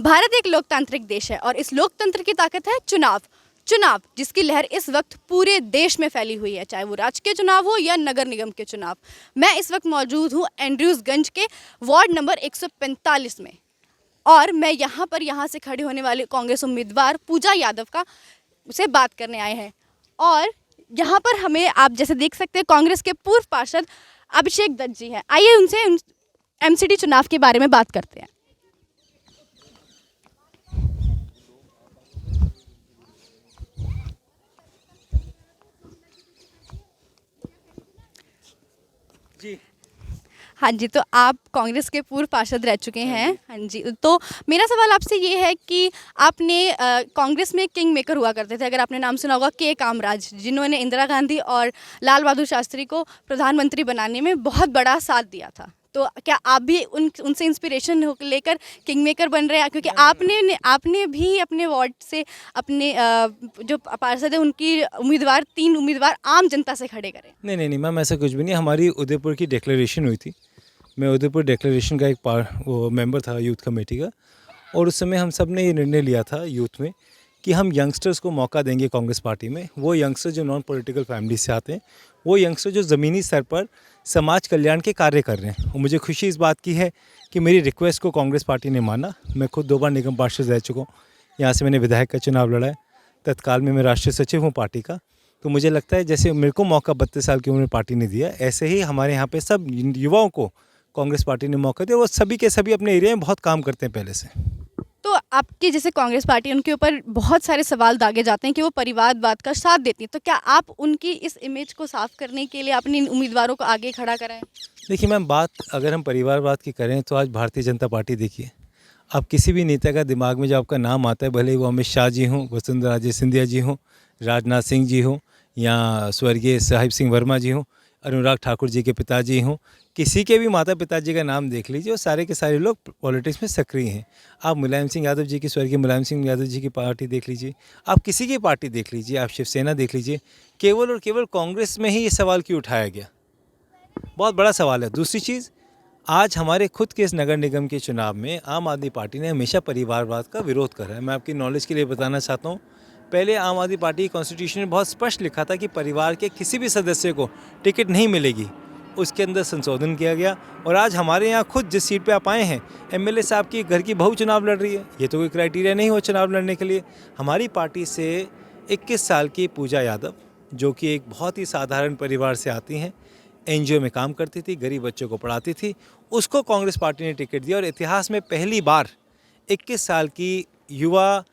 भारत एक लोकतांत्रिक देश है और इस लोकतंत्र की ताकत है चुनाव। चुनाव जिसकी लहर इस वक्त पूरे देश में फैली हुई है, चाहे वो राज्य के चुनाव हो या नगर निगम के चुनाव। मैं इस वक्त मौजूद हूँ एंड्रयूज़गंज के वार्ड नंबर 145 में और मैं यहाँ से खड़े होने वाले कांग्रेस उम्मीदवार पूजा यादव का से बात करने आए हैं। और यहाँ पर हमें आप जैसे देख सकते हैं कांग्रेस के पूर्व पार्षद अभिषेक दत्त जी हैं। आइए उनसे एमसीडी चुनाव के बारे में बात करते हैं। जी हाँ जी, तो आप कांग्रेस के पूर्व पार्षद रह चुके हैं। हाँ जी, तो मेरा सवाल आपसे ये है कि आपने कांग्रेस में किंग मेकर हुआ करते थे, अगर आपने नाम सुना होगा के कामराज, जिन्होंने इंदिरा गांधी और लाल बहादुर शास्त्री को प्रधानमंत्री बनाने में बहुत बड़ा साथ दिया था। तो क्या आप भी उनसे इंस्पिरेशन लेकर किंग मेकर बन रहे हैं? क्योंकि आपने भी अपने वार्ड से अपने जो पार्षद है उनकी तीन उम्मीदवार आम जनता से खड़े करें। नहीं मैम, ऐसा कुछ भी नहीं। हमारी उदयपुर की डिक्लेरेशन हुई थी। मैं उदयपुर डिक्लेरेशन का एक वो मेंबर था यूथ कमेटी का, और उस समय हम सब ने ये निर्णय लिया था यूथ में कि हम यंगस्टर्स को मौका देंगे कांग्रेस पार्टी में। वो यंगस्टर जो नॉन पॉलिटिकल फैमिली से आते हैं, वो यंगस्टर जो ज़मीनी स्तर पर समाज कल्याण के कार्य कर रहे हैं। और मुझे खुशी इस बात की है कि मेरी रिक्वेस्ट को कांग्रेस पार्टी ने माना। मैं खुद 2 बार निगम पार्षद रह चुका हूँ। यहाँ से मैंने विधायक का चुनाव लड़ा है। तत्काल में मैं राष्ट्रीय सचिव हूँ पार्टी का। तो मुझे लगता है जैसे मेरे को मौका 32 साल की उम्र में पार्टी ने दिया, ऐसे ही हमारे यहाँ पे सब युवाओं को कांग्रेस पार्टी ने मौका दिया। वो सभी के सभी अपने एरिया में बहुत काम करते हैं पहले से। तो आपकी जैसे कांग्रेस पार्टी, उनके ऊपर बहुत सारे सवाल दागे जाते हैं कि वो परिवारवाद का साथ देती है। तो क्या आप उनकी इस इमेज को साफ करने के लिए अपने उम्मीदवारों को आगे खड़ा कराएं? देखिए मैम, बात अगर हम परिवारवाद की करें तो आज भारतीय जनता पार्टी देखिए, आप किसी भी नेता का दिमाग में जो आपका नाम आता है, भले ही वो अमित शाह जी हों, वसुंधरा राजे सिंधिया जी हों, राजनाथ सिंह जी हों, या स्वर्गीय साहिब सिंह वर्मा जी हों, अनुराग ठाकुर जी के पिताजी हों, किसी के भी माता पिताजी का नाम देख लीजिए, और सारे के सारे लोग पॉलिटिक्स में सक्रिय हैं। आप मुलायम सिंह यादव जी की, स्वर्गीय मुलायम सिंह यादव जी की पार्टी देख लीजिए, आप किसी की पार्टी देख लीजिए, आप शिवसेना देख लीजिए। केवल और केवल कांग्रेस में ही ये सवाल क्यों उठाया गया? बहुत बड़ा सवाल है। दूसरी चीज़, आज हमारे खुद के इस नगर निगम के चुनाव में आम आदमी पार्टी ने हमेशा परिवारवाद का विरोध करा है। मैं आपकी नॉलेज के लिए बताना चाहता हूँ, पहले आम आदमी पार्टी की कॉन्स्टिट्यूशन में बहुत स्पष्ट लिखा था कि परिवार के किसी भी सदस्य को टिकट नहीं मिलेगी। उसके अंदर संशोधन किया गया, और आज हमारे यहाँ खुद जिस सीट पे आप आए हैं, एमएलए साहब की घर की बहू चुनाव लड़ रही है। ये तो कोई क्राइटेरिया नहीं हो चुनाव लड़ने के लिए। हमारी पार्टी से 21 साल की पूजा यादव, जो कि एक बहुत ही साधारण परिवार से आती हैं, एनजीओ में काम करती थी, गरीब बच्चों को पढ़ाती थी, उसको कांग्रेस पार्टी ने टिकट दिया। और इतिहास में पहली बार 21 साल की युवा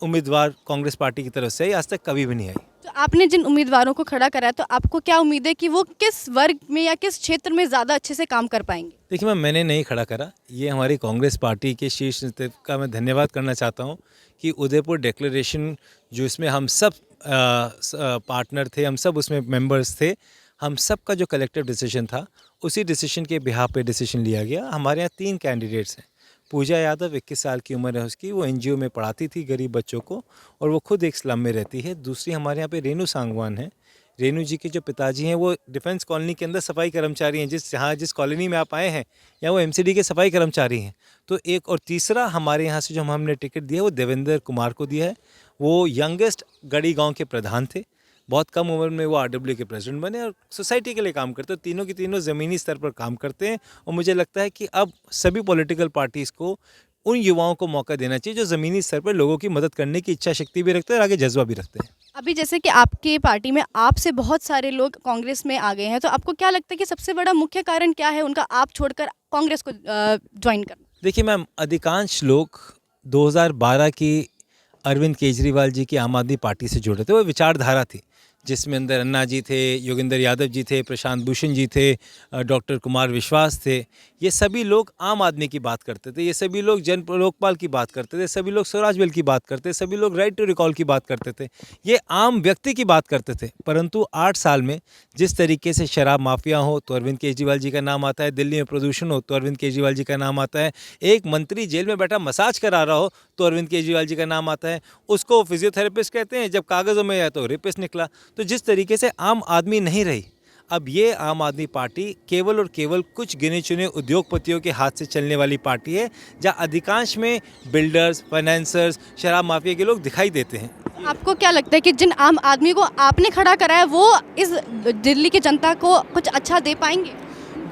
उम्मीदवार कांग्रेस पार्टी की तरफ से आई, आज तक कभी भी नहीं आई। तो आपने जिन उम्मीदवारों को खड़ा कराया, तो आपको क्या उम्मीद है कि वो किस वर्ग में या किस क्षेत्र में ज़्यादा अच्छे से काम कर पाएंगे? देखिए मैंने नहीं खड़ा करा, ये हमारी कांग्रेस पार्टी के शीर्ष नेतृत्व का मैं धन्यवाद करना चाहता हूँ कि उदयपुर डिक्लेरेशन, जो इसमें हम सब पार्टनर थे, हम सब उसमें मेंबर्स थे, हम सब का जो कलेक्टिव डिसीजन था, उसी डिसीजन के बिहाफ पे डिसीजन लिया गया। हमारे यहाँ 3 कैंडिडेट्स हैं। पूजा यादव 21 साल की उम्र है उसकी, वो एनजीओ में पढ़ाती थी गरीब बच्चों को, और वो खुद एक स्लम में रहती है। दूसरी हमारे यहाँ पे रेणु सांगवान है। रेणु जी के जो पिताजी हैं वो डिफेंस कॉलोनी के अंदर सफाई कर्मचारी हैं। जिस कॉलोनी में आप आए हैं, या वो एमसीडी के सफाई कर्मचारी हैं। तो एक, और तीसरा हमारे यहाँ से जो हमने टिकट दिया वो देवेंद्र कुमार को दिया है। वो यंगेस्ट गढ़ी गाँव के प्रधान थे। बहुत कम उम्र में वो आरडब्ल्यू के प्रेसिडेंट बने और सोसाइटी के लिए काम करते हैं। तीनों की तीनों ज़मीनी स्तर पर काम करते हैं, और मुझे लगता है कि अब सभी पॉलिटिकल पार्टीज़ को उन युवाओं को मौका देना चाहिए जो ज़मीनी स्तर पर लोगों की मदद करने की इच्छा शक्ति भी रखते हैं और आगे जज्बा भी रखते हैं। अभी जैसे कि आपके पार्टी में आपसे बहुत सारे लोग कांग्रेस में आ गए हैं, तो आपको क्या लगता है कि सबसे बड़ा मुख्य कारण क्या है उनका आप छोड़कर कांग्रेस को ज्वाइन करना? देखिए मैम, अधिकांश लोग 2012 की अरविंद केजरीवाल जी की आम आदमी पार्टी से जुड़े थे। वो विचारधारा थी जिसमें अंदर अन्ना जी थे, योगेंद्र यादव जी थे, प्रशांत भूषण जी थे, डॉक्टर कुमार विश्वास थे। ये सभी लोग आम आदमी की बात करते थे, ये सभी लोग जन लोकपाल की बात करते थे, सभी लोग स्वराज बिल की बात करते थे, सभी लोग राइट टू रिकॉल की बात करते थे, ये आम व्यक्ति की बात करते थे। परंतु 8 साल में जिस तरीके से शराब माफिया हो तो अरविंद केजरीवाल जी का नाम आता है, दिल्ली में प्रदूषण हो तो अरविंद केजरीवाल जी का नाम आता है, एक मंत्री जेल में बैठा मसाज करा रहा हो तो अरविंद केजरीवाल जी का नाम आता है, उसको फिजियोथेरेपिस्ट कहते हैं, जब कागज़ों में आया तो रेपिस्ट निकला। तो जिस तरीके से आम आदमी नहीं रही, अब ये आम आदमी पार्टी केवल और केवल कुछ गिने चुने उद्योगपतियों के हाथ से चलने वाली पार्टी है, जहाँ अधिकांश में बिल्डर्स, फाइनेंसर्स, शराब माफिया के लोग दिखाई देते हैं। आपको क्या लगता है कि जिन आम आदमी को आपने खड़ा करा है वो इस दिल्ली की जनता को कुछ अच्छा दे पाएंगे,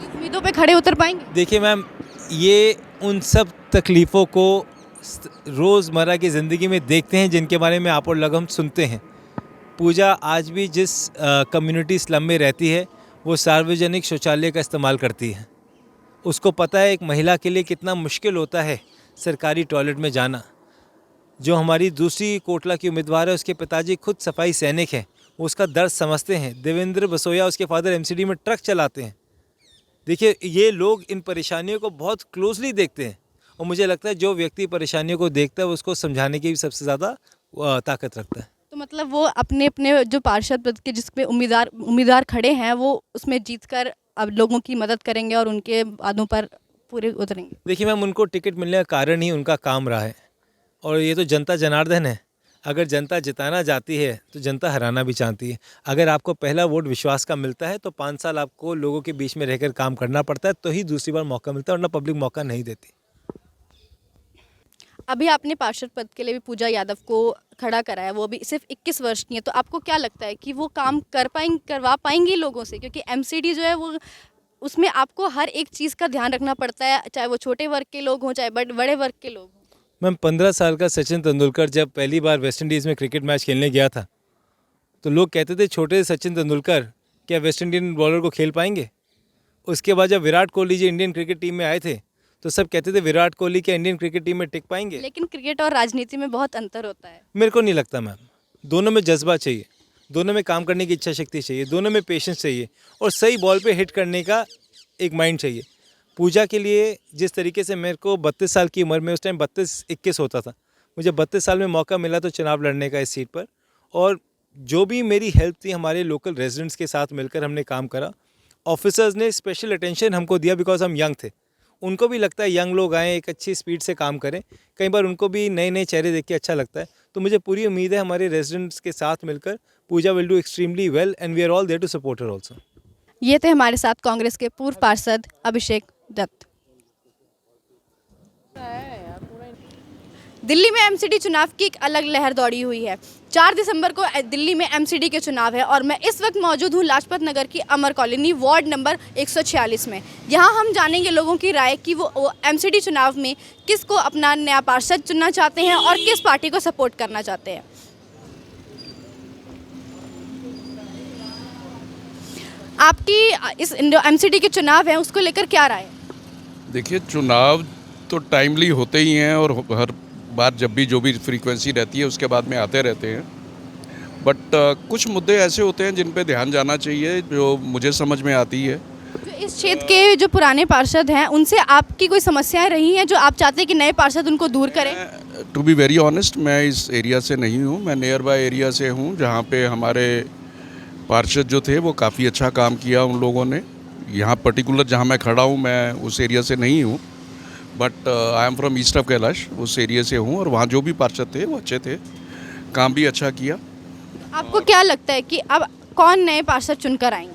उम्मीदों पे खड़े उतर पाएंगे? देखिए मैम, ये उन सब तकलीफ़ों को रोज़मर्रा की ज़िंदगी में देखते हैं जिनके बारे में आप और लोग हम सुनते हैं। पूजा आज भी जिस कम्युनिटी स्लम में रहती है वो सार्वजनिक शौचालय का इस्तेमाल करती है। उसको पता है एक महिला के लिए कितना मुश्किल होता है सरकारी टॉयलेट में जाना। जो हमारी दूसरी कोटला की उम्मीदवार है, उसके पिताजी खुद सफाई सैनिक हैं, वो उसका दर्द समझते हैं। देवेंद्र बसोया, उसके फादर एमसीडी में ट्रक चलाते हैं। देखिए, ये लोग इन परेशानियों को बहुत क्लोजली देखते हैं और मुझे लगता है जो व्यक्ति परेशानियों को देखता है उसको समझाने की भी सबसे ज़्यादा ताकत रखता है। तो मतलब वो अपने अपने जो पार्षद पद के जिस पे उम्मीदवार खड़े हैं वो उसमें जीतकर अब लोगों की मदद करेंगे और उनके वादों पर पूरे उतरेंगे। देखिए मैम, उनको टिकट मिलने का कारण ही उनका काम रहा है और ये तो जनता जनार्दन है। अगर जनता जिताना चाहती है तो जनता हराना भी चाहती है। अगर आपको पहला वोट विश्वास का मिलता है तो 5 साल आपको लोगों के बीच में रहकर काम करना पड़ता है, तो ही दूसरी बार मौका मिलता है, वरना पब्लिक मौका नहीं देती। अभी आपने पार्षद पद के लिए भी पूजा यादव को खड़ा कराया, वो भी सिर्फ 21 वर्ष की है, तो आपको क्या लगता है कि वो काम करवा पाएंगी लोगों से? क्योंकि एमसीडी जो है वो उसमें आपको हर एक चीज़ का ध्यान रखना पड़ता है, चाहे वो छोटे वर्ग के लोग हों चाहे बड़े वर्ग के लोग हों। मैम, 15 साल का सचिन तेंदुलकर जब पहली बार वेस्ट इंडीज़ में क्रिकेट मैच खेलने गया था तो लोग कहते थे छोटे सचिन तेंदुलकर क्या वेस्ट इंडियन बॉलर को खेल पाएंगे। उसके बाद जब Virat Kohli ji Indian cricket team में आए थे तो सब कहते थे विराट कोहली क्या इंडियन क्रिकेट टीम में टिक पाएंगे। लेकिन क्रिकेट और राजनीति में बहुत अंतर होता है। मेरे को नहीं लगता मैम। दोनों में जज्बा चाहिए, दोनों में काम करने की इच्छा शक्ति चाहिए, दोनों में पेशेंस चाहिए और सही बॉल पे हिट करने का एक माइंड चाहिए। पूजा के लिए जिस तरीके से मेरे को 32 साल की उम्र में, उस टाइम 32-21 होता था, मुझे 32 साल में मौका मिला तो चुनाव लड़ने का इस सीट पर, और जो भी मेरी हेल्प थी हमारे लोकल रेजिडेंट्स के साथ मिलकर हमने काम करा। ऑफिसर्स ने स्पेशल अटेंशन हमको दिया बिकॉज हम यंग थे। उनको भी लगता है यंग लोग आएँ, एक अच्छी स्पीड से काम करें, कई बार उनको भी नए नए चेहरे देख के अच्छा लगता है। तो मुझे पूरी उम्मीद है हमारे रेजिडेंट्स के साथ मिलकर Puja will do extremely well and we are all there to support her also. ये थे हमारे साथ कांग्रेस के पूर्व पार्षद अभिषेक दत्त। दिल्ली में एमसीडी चुनाव की एक अलग लहर दौड़ी हुई है। 4 दिसंबर को दिल्ली में एमसीडी के चुनाव है और मैं इस वक्त मौजूद हूँ लाजपत नगर की अमर कॉलोनी वार्ड नंबर 146 में। यहाँ हम जानेंगे लोगों की राय कि वो एमसीडी चुनाव में किसको अपना नया पार्षद चुनना चाहते हैं और किस पार्टी को सपोर्ट करना चाहते हैं। आपकी इस जो एमसीडी के चुनाव हैं उसको लेकर क्या राय है? देखिए, चुनाव तो टाइमली होते ही हैं और हर बार जब भी जो भी फ्रीक्वेंसी रहती है उसके बाद में आते रहते हैं, बट कुछ मुद्दे ऐसे होते हैं जिन पे ध्यान जाना चाहिए जो मुझे समझ में आती है। जो इस क्षेत्र के जो पुराने पार्षद हैं उनसे आपकी कोई समस्याएं रही हैं जो आप चाहते हैं कि नए पार्षद उनको दूर करें? टू बी वेरी ऑनेस्ट, मैं इस एरिया से नहीं हूँ, मैं नियर बाय एरिया से हूँ जहाँ पे हमारे पार्षद जो थे वो काफ़ी अच्छा काम किया उन लोगों ने। यहाँ पर्टिकुलर जहाँ मैं खड़ा हूँ मैं उस एरिया से नहीं हूँ, but I am from east of Kailash, उस एरिया से हूँ और वहाँ जो भी पार्षद थे वो अच्छे थे, काम भी अच्छा किया। आपको क्या लगता है कि अब कौन नए पार्षद चुनकर आएंगे?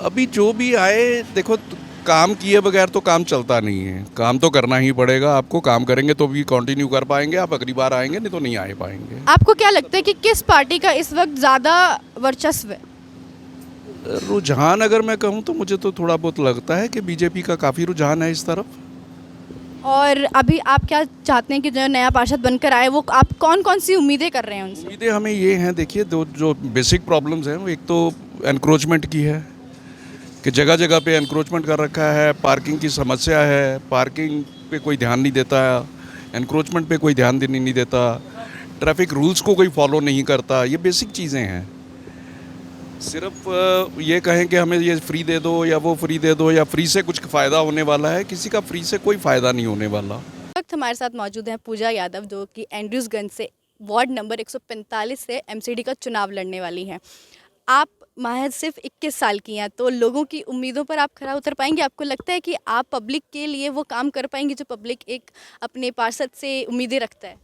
अभी जो भी आए, देखो काम किए बगैर तो काम चलता नहीं है, काम तो करना ही पड़ेगा आपको। काम करेंगे तो भी कंटिन्यू कर पाएंगे, आप अगली बार आएंगे, नहीं तो नहीं आ पाएंगे। आपको क्या लगता है कि किस पार्टी का इस वक्त ज़्यादा वर्चस्व है? रुझान अगर मैं कहूँ तो मुझे तो थोड़ा बहुत लगता है कि बीजेपी का काफ़ी रुझान है इस तरफ। और अभी आप क्या चाहते हैं कि जो नया पार्षद बनकर आए वो आप कौन कौन सी उम्मीदें कर रहे हैं उनसे? उम्मीदें हमें ये हैं, देखिए दो जो बेसिक प्रॉब्लम्स हैं, वो एक तो एनक्रोचमेंट की है कि जगह जगह पे एनक्रोचमेंट कर रखा है, पार्किंग की समस्या है, पार्किंग पे कोई ध्यान नहीं देता, एनक्रोचमेंट पे कोई ध्यान नहीं देता, ट्रैफिक रूल्स को कोई फॉलो नहीं करता, ये बेसिक चीज़ें हैं। सिर्फ ये कहें कि हमें ये फ्री दे दो या वो फ्री दे दो या फ्री से कुछ फ़ायदा होने वाला है, किसी का फ्री से कोई फ़ायदा नहीं होने वाला। इस वक्त हमारे साथ मौजूद हैं पूजा यादव जो कि एंड्रयूसगंज से वार्ड नंबर 145 से एमसीडी का चुनाव लड़ने वाली हैं। आप महज सिर्फ 21 साल की हैं, तो लोगों की उम्मीदों पर आप खरा उतर पाएंगे? आपको लगता है कि आप पब्लिक के लिए वो काम कर पाएंगे जो पब्लिक एक अपने पार्षद से उम्मीदें रखता है?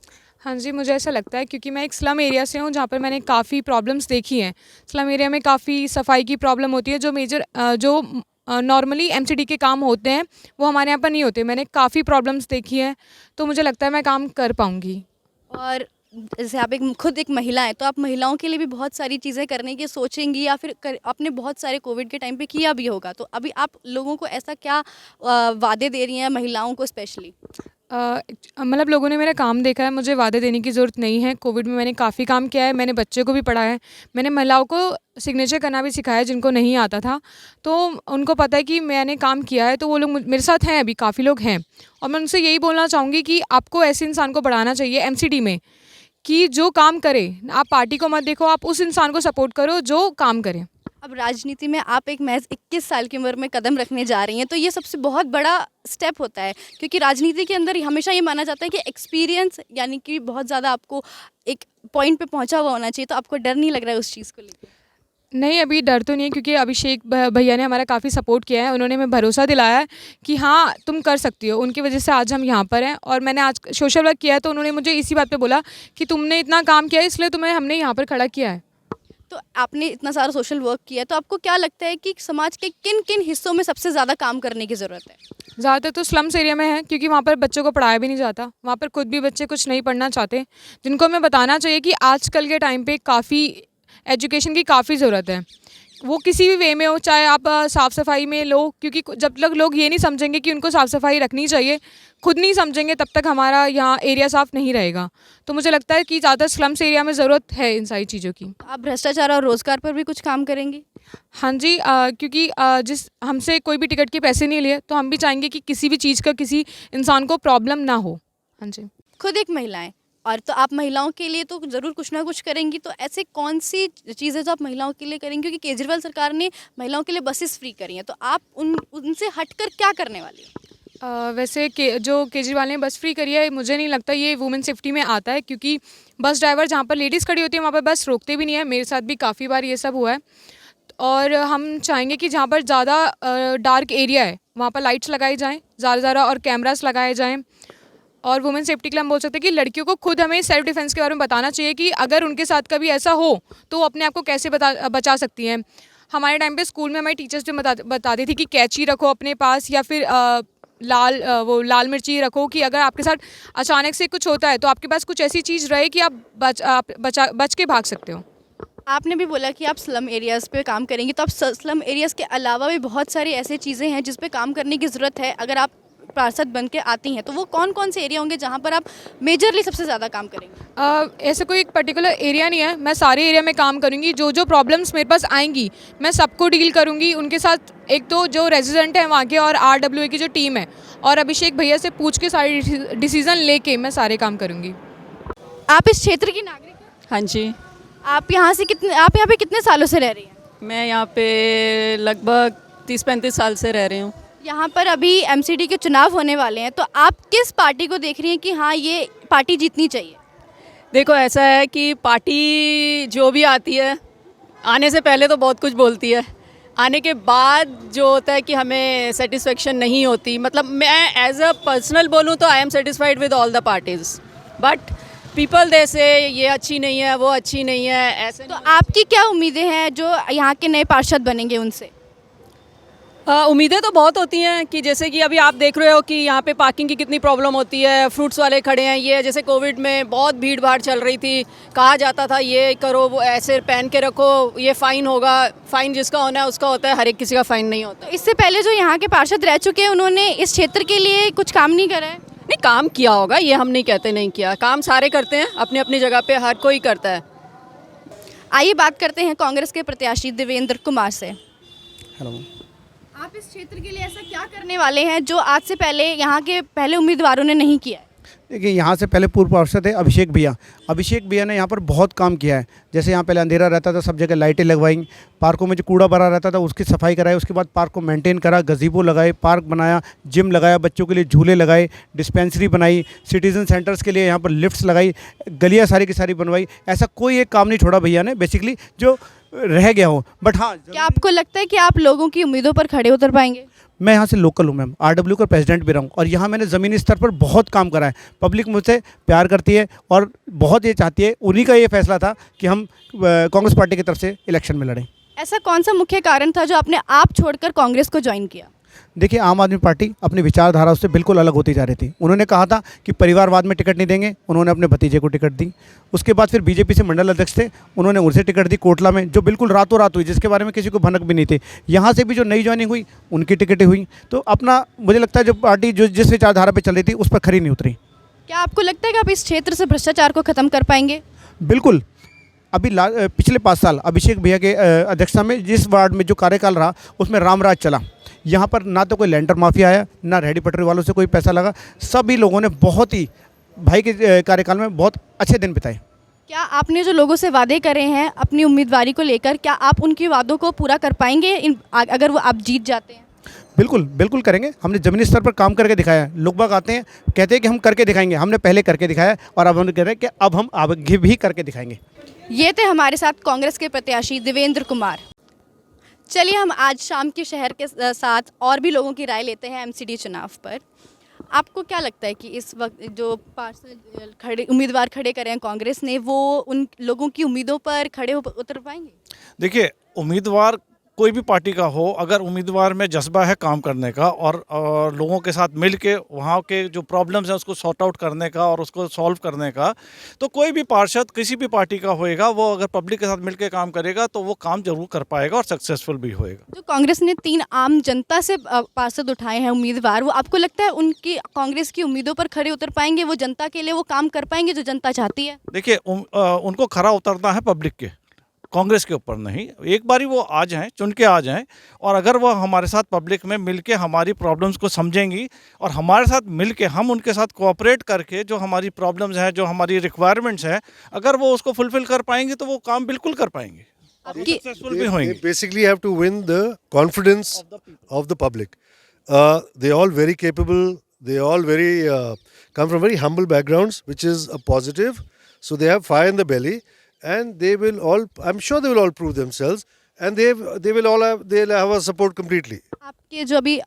हाँ जी, मुझे ऐसा लगता है क्योंकि मैं एक स्लम एरिया से हूँ जहाँ पर मैंने काफ़ी प्रॉब्लम्स देखी हैं। स्लम एरिया में काफ़ी सफाई की प्रॉब्लम होती है, जो नॉर्मली एमसीडी के काम होते हैं वो हमारे यहाँ पर नहीं होते। मैंने काफ़ी प्रॉब्लम्स देखी हैं, तो मुझे लगता है मैं काम कर पाऊँगी। और जैसे आप खुद एक महिला हैं, तो आप महिलाओं के लिए भी बहुत सारी चीज़ें करने की सोचेंगी या फिर आपने बहुत सारे कोविड के टाइम पे किया भी होगा, तो अभी आप लोगों को ऐसा क्या वादे दे रही हैं, महिलाओं को स्पेशली? मतलब लोगों ने मेरा काम देखा है, मुझे वादे देने की ज़रूरत नहीं है। कोविड में मैंने काफ़ी काम किया है, मैंने बच्चे को भी पढ़ाया है, मैंने महिलाओं को सिग्नेचर करना भी सिखाया है जिनको नहीं आता था, तो उनको पता है कि मैंने काम किया है, तो वो लोग मेरे साथ हैं, अभी काफ़ी लोग हैं। और मैं उनसे यही बोलना चाहूँगी कि आपको ऐसे इंसान को बढ़ाना चाहिए एमसीडी में कि जो काम करे। आप पार्टी को मत देखो, आप उस इंसान को सपोर्ट करो जो काम करे। अब राजनीति में आप एक महज 21 साल की उम्र में कदम रखने जा रही हैं, तो ये सबसे बहुत बड़ा स्टेप होता है, क्योंकि राजनीति के अंदर हमेशा ये माना जाता है कि एक्सपीरियंस यानी कि बहुत ज़्यादा आपको एक पॉइंट पे पहुंचा हुआ होना चाहिए, तो आपको डर नहीं लग रहा है उस चीज़ को लेकर? नहीं, अभी डर तो नहीं है क्योंकि अभिषेक भैया ने हमारा काफ़ी सपोर्ट किया है। उन्होंने हमें भरोसा दिलाया है कि हाँ, तुम कर सकती हो। उनकी वजह से आज हम यहाँ पर हैं और मैंने आज सोशल वर्क किया है, तो उन्होंने मुझे इसी बात पे बोला कि तुमने इतना काम किया है, इसलिए हमने यहाँ पर खड़ा किया है। तो आपने इतना सारा सोशल वर्क किया है, तो आपको क्या लगता है कि समाज के किन किन हिस्सों में सबसे ज़्यादा काम करने की ज़रूरत है? ज़्यादातर तो स्लम्स एरिया में है क्योंकि वहाँ पर बच्चों को पढ़ाया भी नहीं जाता। वहाँ पर खुद भी बच्चे कुछ नहीं पढ़ना चाहते, जिनको हमें बताना चाहिए कि आजकल के टाइम पे काफ़ी एजुकेशन की काफ़ी ज़रूरत है। वो किसी भी वे में हो, चाहे आप साफ़ सफाई में लो, क्योंकि जब तक लोग ये नहीं समझेंगे कि उनको साफ़ सफाई रखनी चाहिए, खुद नहीं समझेंगे, तब तक हमारा यहाँ एरिया साफ़ नहीं रहेगा। तो मुझे लगता है कि ज़्यादा स्लम्स एरिया में ज़रूरत है इन सारी चीज़ों की। आप भ्रष्टाचार और रोज़गार पर भी कुछ काम करेंगी? हाँ जी, क्योंकि जिस हमसे कोई भी टिकट के पैसे नहीं लिए, तो हम भी चाहेंगे कि किसी भी चीज़ का किसी इंसान को प्रॉब्लम ना हो। हाँ जी। खुद एक महिला हैं, और तो आप महिलाओं के लिए तो ज़रूर कुछ ना कुछ करेंगी, तो ऐसे कौन सी चीज़ें जो आप महिलाओं के लिए करेंगी? क्योंकि केजरीवाल सरकार ने महिलाओं के लिए बसेस फ्री करी हैं, तो आप उनसे हटकर क्या करने वाली हैं? वैसे जो केजरीवाल ने बस फ्री करी है, मुझे नहीं लगता ये वुमेन सेफ्टी में आता है, क्योंकि बस ड्राइवर जहाँ पर लेडीज़ खड़ी होती है वहाँ पर बस रोकते भी नहीं है। मेरे साथ भी काफ़ी बार ये सब हुआ है। और हम चाहेंगे कि जहाँ पर ज़्यादा डार्क एरिया है वहाँ पर लाइट्स लगाई जाएँ ज़्यादा और कैमरास लगाए जाएँ। और वुमेन सेफ्टी के लिए हम बोल सकते हैं कि लड़कियों को खुद हमें सेल्फ डिफेंस के बारे में बताना चाहिए कि अगर उनके साथ कभी ऐसा हो तो वो अपने आप को कैसे बचा सकती हैं। हमारे टाइम पे स्कूल में हमारे टीचर्स भी बताती थी कि कैंची रखो अपने पास, या फिर लाल मिर्ची रखो, कि अगर आपके साथ अचानक से कुछ होता है तो आपके पास कुछ ऐसी चीज़ रहे कि आप बच के भाग सकते हो। आपने भी बोला कि आप स्लम एरियाज़ पे काम करेंगी, तो आप स्लम एरियाज़ के अलावा भी बहुत सारी ऐसी चीज़ें हैं जिस पे काम करने की ज़रूरत है। अगर आप पार्षद बन के आती हैं, तो वो कौन कौन से एरिया होंगे जहाँ पर आप मेजरली सबसे ज़्यादा काम करेंगे? ऐसे कोई एक पर्टिकुलर एरिया नहीं है, मैं सारे एरिया में काम करूँगी। जो प्रॉब्लम्स मेरे पास आएंगी मैं सबको डील करूँगी उनके साथ। एक तो जो रेजिडेंट हैं वहाँ के और RWA की जो टीम है और अभिषेक भैया से पूछ के सारे डिसीज़न लेके मैं सारे काम करूँगी। आप इस क्षेत्र की नागरिक हैं? हाँ जी, आप यहाँ पे कितने सालों से रह रही हैं? मैं यहाँ पे लगभग 30-35 साल से रह रही हूँ। यहाँ पर अभी एमसीडी के चुनाव होने वाले हैं, तो आप किस पार्टी को देख रही हैं कि हाँ, ये पार्टी जीतनी चाहिए? देखो, ऐसा है कि पार्टी जो भी आती है, आने से पहले तो बहुत कुछ बोलती है, आने के बाद जो होता है कि हमें सेटिस्फेक्शन नहीं होती। मतलब मैं एज अ पर्सनल बोलूँ तो I am satisfied with all the parties, but people they से ये अच्छी नहीं है, वो अच्छी नहीं है, ऐसे। तो आपकी क्या उम्मीदें हैं जो यहाँ के नए पार्षद बनेंगे उनसे? उम्मीदें तो बहुत होती हैं कि जैसे कि अभी आप देख रहे हो कि यहाँ पे पार्किंग की कितनी प्रॉब्लम होती है, फ्रूट्स वाले खड़े हैं। ये जैसे कोविड में बहुत भीड़ भाड़ चल रही थी, कहा जाता था ये करो, वो ऐसे पहन के रखो, ये फ़ाइन होगा। फ़ाइन जिसका होना है उसका होता है, हर एक किसी का फ़ाइन नहीं होता। तो इससे पहले जो यहाँ के पार्षद रह चुके हैं, उन्होंने इस क्षेत्र के लिए कुछ काम नहीं करा है? नहीं, काम किया होगा, ये हम नहीं कहते नहीं किया। काम सारे करते हैं, अपनी अपनी जगह पे हर कोई करता है। आइए बात करते हैं कांग्रेस के प्रत्याशी देवेंद्र कुमार से। हेलो, आप इस क्षेत्र के लिए ऐसा क्या करने वाले हैं जो आज से पहले यहाँ के पहले उम्मीदवारों ने नहीं किया है? देखिए, यहाँ से पहले पूर्व पार्षद थे अभिषेक भैया ने यहाँ पर बहुत काम किया है। जैसे यहाँ पहले अंधेरा रहता था, सब जगह लाइटें लगवाई, पार्कों में जो कूड़ा भरा रहता था उसकी सफाई कराई, उसके बाद पार्क को मेंटेन करा, गज़ीबो लगाए, पार्क बनाया, जिम लगाया, बच्चों के लिए झूले लगाए, डिस्पेंसरी बनाई, सिटीजन सेंटर्स के लिए यहाँ पर लिफ्ट्स लगाई, गलियाँ सारी की सारी बनवाई। ऐसा कोई एक काम नहीं छोड़ा भैया ने बेसिकली जो रह गया हो। बट हाँ, क्या आपको लगता है कि आप लोगों की उम्मीदों पर खड़े उतर पाएंगे? मैं यहाँ से लोकल हूँ मैम, आरडब्ल्यू का प्रेसिडेंट भी रहा हूँ और यहाँ मैंने ज़मीनी स्तर पर बहुत काम करा है। पब्लिक मुझसे प्यार करती है और बहुत ये चाहती है, उन्हीं का ये फैसला था कि हम कांग्रेस पार्टी की तरफ से इलेक्शन में लड़ें। ऐसा कौन सा मुख्य कारण था जो आपने आप छोड़कर कांग्रेस को ज्वाइन किया? देखिए, आम आदमी पार्टी अपनी विचारधारा उससे बिल्कुल अलग होती जा रही थी। उन्होंने कहा था कि परिवारवाद में टिकट नहीं देंगे, उन्होंने अपने भतीजे को टिकट दी। उसके बाद फिर बीजेपी से मंडल अध्यक्ष थे, उन्होंने उनसे टिकट दी कोटला में, जो बिल्कुल रातों रात हुई, जिसके बारे में किसी को भनक भी नहीं थी। यहाँ से भी जो नई ज्वाइनिंग हुई उनकी टिकटें हुई। तो अपना मुझे लगता है जो पार्टी जो जिस विचारधारा पर चल रही थी उस पर खरी नहीं उतरी। क्या आपको लगता है कि आप इस क्षेत्र से भ्रष्टाचार को खत्म कर पाएंगे? बिल्कुल। अभी पिछले 5 साल अभिषेक भैया के अध्यक्षता में जिस वार्ड में जो कार्यकाल रहा उसमें रामराज चला। यहाँ पर ना तो कोई लैंडर माफिया आया, ना रेहड़ी पटरी वालों से कोई पैसा लगा। सभी लोगों ने बहुत ही भाई के कार्यकाल में बहुत अच्छे दिन बिताए। क्या आपने जो लोगों से वादे करे हैं अपनी उम्मीदवारी को लेकर, क्या आप उनके वादों को पूरा कर पाएंगे अगर वो आप जीत जाते हैं? बिल्कुल बिल्कुल करेंगे। हमने ज़मीनी स्तर पर काम करके दिखाया है। लोग बाग आते हैं, कहते हैं कि हम करके दिखाएंगे। हमने पहले करके दिखाया है और अब हम कह रहे हैं कि अब हम आगे भी करके दिखाएंगे। ये थे हमारे साथ कांग्रेस के प्रत्याशी देवेंद्र कुमार। चलिए हम आज शाम के शहर के साथ और भी लोगों की राय लेते हैं एमसीडी चुनाव पर। आपको क्या लगता है कि इस वक्त जो पार्षद उम्मीदवार खड़े करे हैं कांग्रेस ने, वो उन लोगों की उम्मीदों पर खड़े उतर पाएंगे? देखिए, उम्मीदवार कोई भी पार्टी का हो, अगर उम्मीदवार में जज्बा है काम करने का और लोगों के साथ मिल के वहाँ के जो प्रॉब्लम्स हैं उसको सॉर्ट आउट करने का और उसको सॉल्व करने का, तो कोई भी पार्षद किसी भी पार्टी का होएगा, वो अगर पब्लिक के साथ मिल के काम करेगा तो वो काम जरूर कर पाएगा और सक्सेसफुल भी होएगा। जो कांग्रेस ने 3 आम जनता से पार्षद उठाए हैं उम्मीदवार, वो आपको लगता है उनकी कांग्रेस की उम्मीदों पर खड़े उतर पाएंगे? वो जनता के लिए वो काम कर पाएंगे जो जनता चाहती है? देखिए, उनको खरा उतरना है पब्लिक के, कांग्रेस के ऊपर नहीं। एक बारी वो आ जाएं, चुन के आ जाएं, और अगर वो हमारे साथ पब्लिक में मिलके हमारी प्रॉब्लम्स को समझेंगी और हमारे साथ मिलके हम उनके साथ कोऑपरेट करके जो हमारी प्रॉब्लम्स हैं, जो हमारी रिक्वायरमेंट्स हैं, अगर वो उसको फुलफिल कर पाएंगे तो वो काम बिल्कुल कर पाएंगे, सक्सेसफुल भी होंगे। They basically have to win the confidence of the public. They all very capable. They all come from very humble backgrounds, which is a positive. So they have fire in the belly, and they will all. I'm sure they will all prove themselves, and they'll have our support completely. आपके जो अभी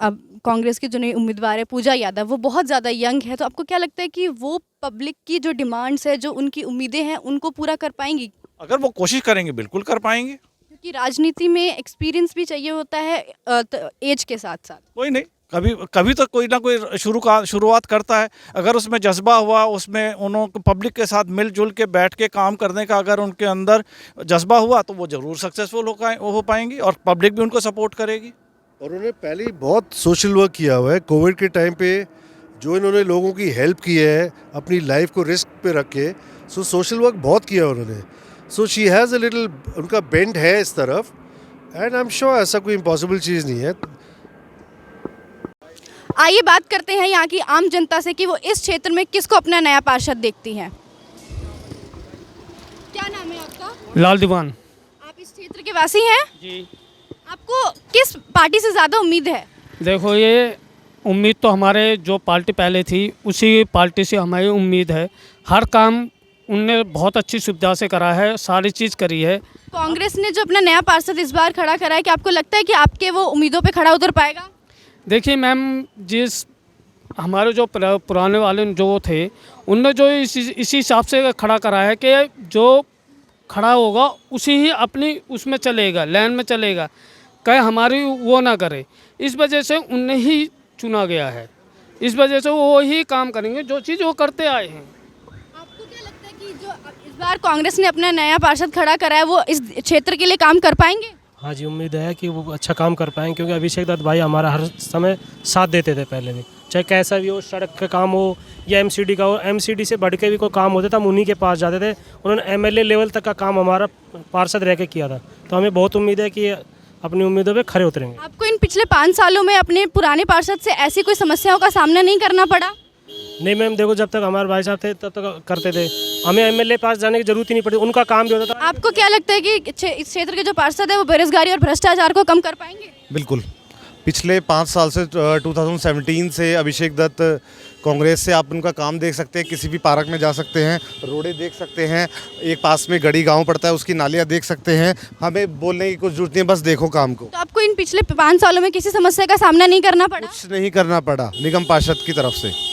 कांग्रेस के जो नई उम्मीदवार है पूजा यादव, वो बहुत ज़्यादा यंग है, तो आपको क्या लगता है कि वो पब्लिक की जो डिमांड्स है, जो उनकी उम्मीदें हैं, उनको पूरा कर पाएंगी? अगर वो कोशिश करेंगे बिल्कुल कर पाएंगे। क्योंकि राजनीति में एक्सपीरियंस भी चाहिए होता है एज के साथ साथ। कोई नहीं, कभी तो कोई ना कोई शुरुआत करता है। अगर उसमें जज्बा हुआ, उसमें उन्होंने पब्लिक के साथ मिलजुल के बैठ के काम करने का अगर उनके अंदर जज्बा हुआ तो वो ज़रूर सक्सेसफुल हो पाएंगी और पब्लिक भी उनको सपोर्ट करेगी। और उन्होंने पहले ही बहुत सोशल वर्क किया हुआ है। कोविड के टाइम पे जो इन्होंने लोगों की हेल्प की है, अपनी लाइफ को रिस्क पे रख के, सो सोशल वर्क बहुत किया उन्होंने। So she has a little, उनका बेंड है इस तरफ, एंड आई एम श्योर ऐसा कोई इम्पॉसिबल चीज़ नहीं है। आइए बात करते हैं यहाँ की आम जनता से कि वो इस क्षेत्र में किसको अपना नया पार्षद देखती हैं। क्या नाम है आपका? लाल दीवान। आप इस क्षेत्र के वासी हैं? जी। आपको किस पार्टी से ज़्यादा उम्मीद है? देखो, ये उम्मीद तो हमारे जो पार्टी पहले थी उसी पार्टी से हमारी उम्मीद है। हर काम उनने बहुत अच्छी सुविधा से करा है, सारी चीज़ करी है। कांग्रेस ने जो अपना नया पार्षद इस बार खड़ा करा है, कि आपको लगता है कि आपके वो उम्मीदों पे खड़ा उतर पाएगा? देखिए मैम, जिस हमारे जो पुराने वाले जो थे, उनने जो इसी हिसाब से खड़ा करा है कि जो खड़ा होगा उसी ही अपनी उसमें चलेगा, लाइन में चलेगा, कहे हमारी वो ना करे। इस वजह से उन्हें ही चुना गया है। इस वजह से वो ही काम करेंगे जो चीज़ वो करते आए हैं। आपको क्या लगता है कि जो इस बार कांग्रेस ने अपना नया पार्षद खड़ा करा है, वो इस क्षेत्र के लिए काम कर पाएंगे? हाँ जी, उम्मीद है कि वो अच्छा काम कर पाएंगे, क्योंकि अभिषेक दत्त भाई हमारा हर समय साथ देते थे पहले भी, चाहे कैसा भी हो, सड़क का काम हो या एमसीडी का हो। एमसीडी से बढ़ के भी कोई काम होता था हम उन्हीं के पास जाते थे। उन्होंने एमएलए लेवल तक का काम हमारा पार्षद रह के किया था, तो हमें बहुत उम्मीद है कि अपनी उम्मीदों पे खरे उतरेंगे। आपको इन पिछले 5 सालों में अपने पुराने पार्षद से ऐसी कोई समस्याओं का सामना नहीं करना पड़ा? नहीं मैम, देखो जब तक हमारे भाई साहब थे तब तक करते थे, हमें एमएलए पास जाने की जरूरत ही नहीं पड़ी, उनका काम भी होता था। आपको क्या लगता है कि इस क्षेत्र के जो पार्षद है वो बेरोजगारी और भ्रष्टाचार को कम कर पाएंगे? बिल्कुल। पिछले 5 साल से 2017 से अभिषेक दत्त कांग्रेस से आप उनका काम देख सकते हैं, किसी भी पार्क में जा सकते हैं, रोडें देख सकते हैं, एक पास में गढ़ी गांव पड़ता है उसकी नालियाँ देख सकते हैं। हमें बोलने की कुछ जरूरत नहीं है, बस देखो काम को। तो आपको इन पिछले 5 सालों में किसी समस्या का सामना नहीं करना पड़ा? कुछ नहीं करना पड़ा निगम पार्षद की तरफ से।